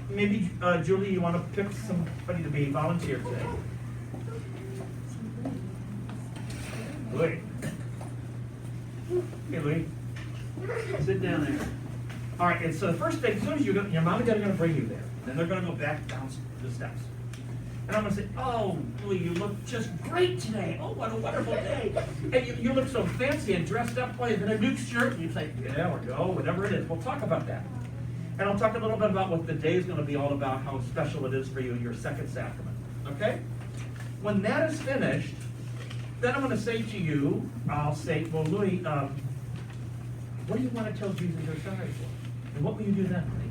Maybe, Julie, you want to pick somebody to be volunteer today? Louis. Hey, Louis. Sit down there. All right, and so the first thing, as soon as your mom and dad are going to bring you there, then they're going to go back down the steps. And I'm going to say, oh, Louis, you look just great today. Oh, what a wonderful day. And you look so fancy and dressed up, in a new shirt. And you say, yeah, or go, whatever it is. We'll talk about that. And I'll talk a little bit about what the day is going to be all about, how special it is for you in your second sacrament. Okay? When that is finished, then I'm going to say to you, I'll say, well, Louis, what do you want to tell Jesus you're sorry for? And what will you do then, Louis?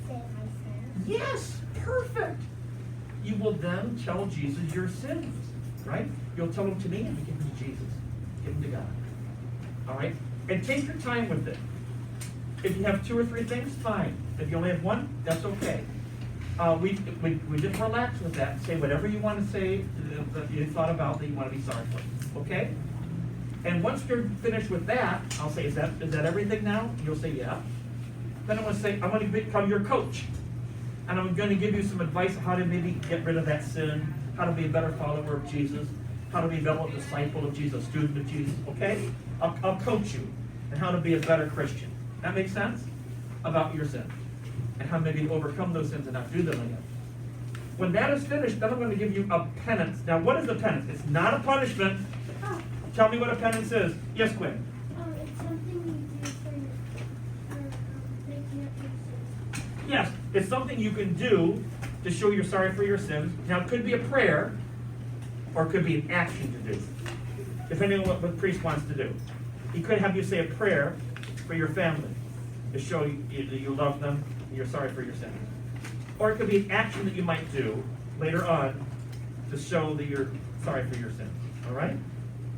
Say my sins. Yes, perfect. You will then tell Jesus your sins, right? You'll tell them to me and give them to Jesus. Give them to God. All right? And take your time with it. If you have 2 or 3 things, fine. If you only have 1, that's okay. We just relax with that and say whatever you want to say that you thought about that you want to be sorry for. Okay? And once you're finished with that, I'll say, is that everything now? You'll say, yeah. Then I'm going to say, I'm going to become your coach. And I'm going to give you some advice on how to maybe get rid of that sin, how to be a better follower of Jesus, how to be a better disciple of Jesus, student of Jesus, okay? I'll coach you on how to be a better Christian. That makes sense? About your sin. And how maybe to overcome those sins and not do them again. When that is finished, then I'm going to give you a penance. Now, what is a penance? It's not a punishment. Oh, Tell me what a penance is. Yes, Quinn? it's something you do for making up your sins. Yes, it's something you can do to show you're sorry for your sins. Now, it could be a prayer, or it could be an action to do, depending on what the priest wants to do. He could have you say a prayer for your family to show you that you love them and you're sorry for your sins. Or it could be an action that you might do later on to show that you're sorry for your sins. All right?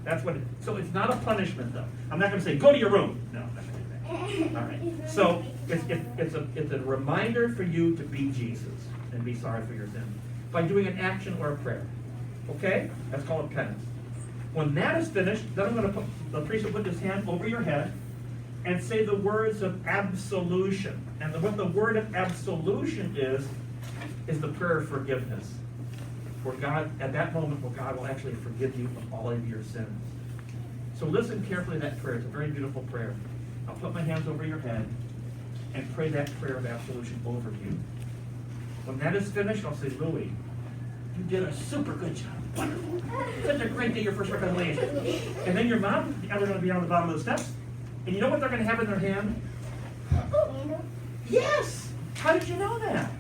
That's what so it's not a punishment, though. I'm not going to say, go to your room. No, I'm not going to do that. All right. So it's a reminder for you to be Jesus and be sorry for your sins by doing an action or a prayer. Okay? That's called a penance. When that is finished, then I'm going to the priest will put his hand over your head and say the words of absolution. And what the word of absolution is the prayer of forgiveness. Where God, at that moment, where God will actually forgive you of all of your sins. So listen carefully to that prayer. It's a very beautiful prayer. I'll put my hands over your head and pray that prayer of absolution over you. When that is finished, I'll say, Louis, you did a super good job. Wonderful. Such a great day, your first reconciliation. And then your mom and dad are going to be on the bottom of the steps. And you know what they're going to have in their hand? Yes! How did you know that?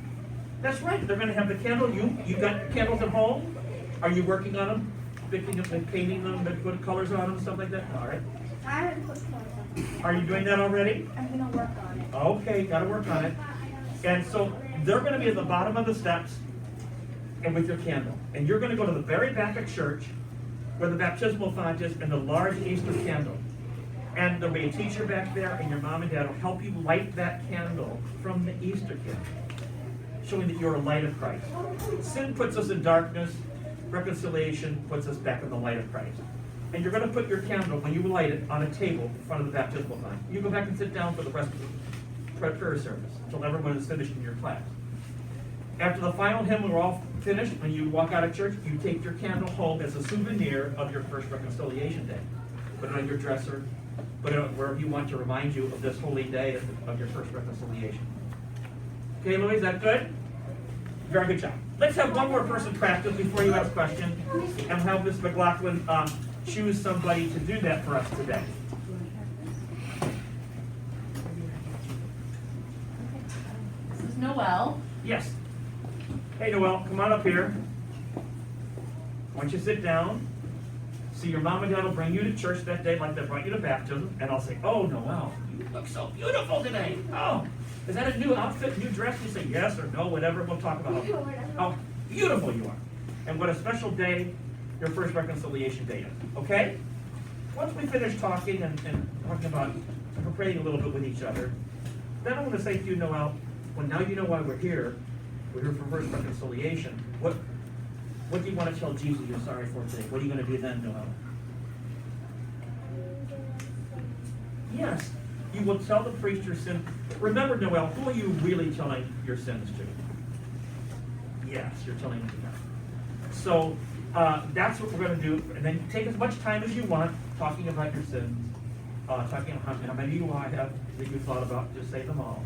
That's right. They're going to have the candle. You got candles at home? Are you working on them? Picking up and painting them, and putting colors on them, stuff like that? All right. I haven't put colors on. Are you doing that already? I'm going to work on it. Okay, got to work on it. And so they're going to be at the bottom of the steps and with your candle. And you're going to go to the very back of church where the baptismal font is and the large Easter candle. And there'll be a teacher back there, and your mom and dad will help you light that candle from the Easter candle, showing that you're a light of Christ. Sin puts us in darkness. Reconciliation puts us back in the light of Christ. And you're going to put your candle, when you light it, on a table in front of the baptismal font. You go back and sit down for the rest of the prayer service until everyone is finished in your class. After the final hymn, we're all finished. When you walk out of church, you take your candle home as a souvenir of your first reconciliation day. Put it on your dresser. Put it wherever you want to remind you of this holy day of your first reconciliation. Okay, Louis, is that good? Very good job. Let's have one more person practice before you ask questions, and have Ms. McLaughlin choose somebody to do that for us today. This is Noelle. Yes. Hey, Noelle, come on up here. Why don't you sit down? See, your mom and dad will bring you to church that day like they brought you to baptism, and I'll say, oh, Noelle, you look so beautiful today. Oh, is that a new outfit, new dress? You say yes or no, whatever. We'll talk about how beautiful you are. And what a special day your first reconciliation day is. Okay? Once we finish talking and talking about praying a little bit with each other, then I'm going to say to you, Noelle, well, now you know why we're here for first reconciliation. What do you want to tell Jesus you're sorry for today? What are you going to do then, Noelle? Yes. You will tell the priest your sin. Remember, Noel, who are you really telling your sins to? Yes, you're telling them to God. So that's what we're going to do. And then take as much time as you want talking about your sins. Talking about how many you have that you thought about. Just say them all.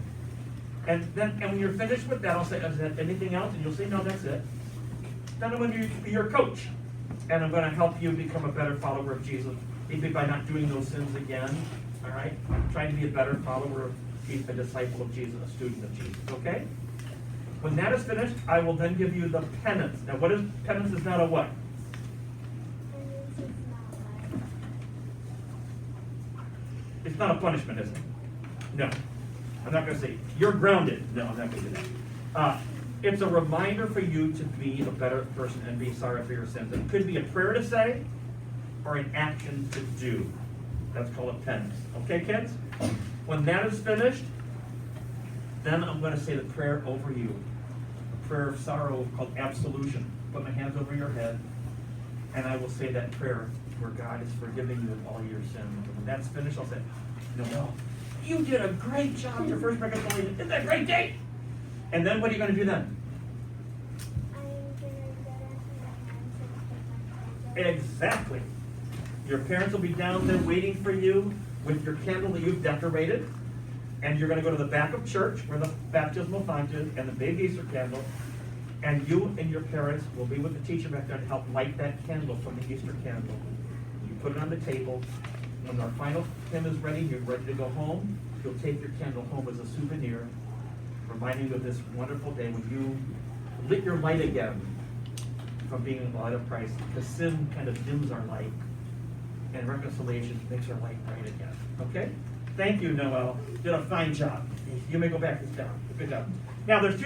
And when you're finished with that, I'll say, is there anything else? And you'll say, no, that's it. Then I'm going to be your coach. And I'm going to help you become a better follower of Jesus. Maybe by not doing those sins again. All right? Trying to be a better follower of Jesus, a disciple of Jesus, a student of Jesus. Okay? When that is finished, I will then give you the penance. Now, what is penance? Is not a what? It's not a punishment, is it? No. I'm not going to say, you're grounded. No, I'm not going to do that. It's a reminder for you to be a better person and be sorry for your sins. It could be a prayer to say or an action to do. That's called a penance. Okay, kids? When that is finished, then I'm going to say the prayer over you. A prayer of sorrow called absolution. Put my hands over your head, and I will say that prayer where God is forgiving you of all your sins. And when that's finished, I'll say, Noel, you did a great job your first reconciliation. Isn't that a great day? And then what are you going to do then? Exactly. Your parents will be down there waiting for you with your candle that you've decorated. And you're going to go to the back of church where the baptismal font is and the big Easter candle. And you and your parents will be with the teacher back there to help light that candle from the Easter candle. You put it on the table. When our final hymn is ready, you're ready to go home. You'll take your candle home as a souvenir, reminding you of this wonderful day when you lit your light again from being in the light of Christ. Because sin kind of dims our light, and reconciliation makes our light bright again. Okay? Thank you, Noel. You did a fine job. You may go back and sit down. Good job. Now, there's two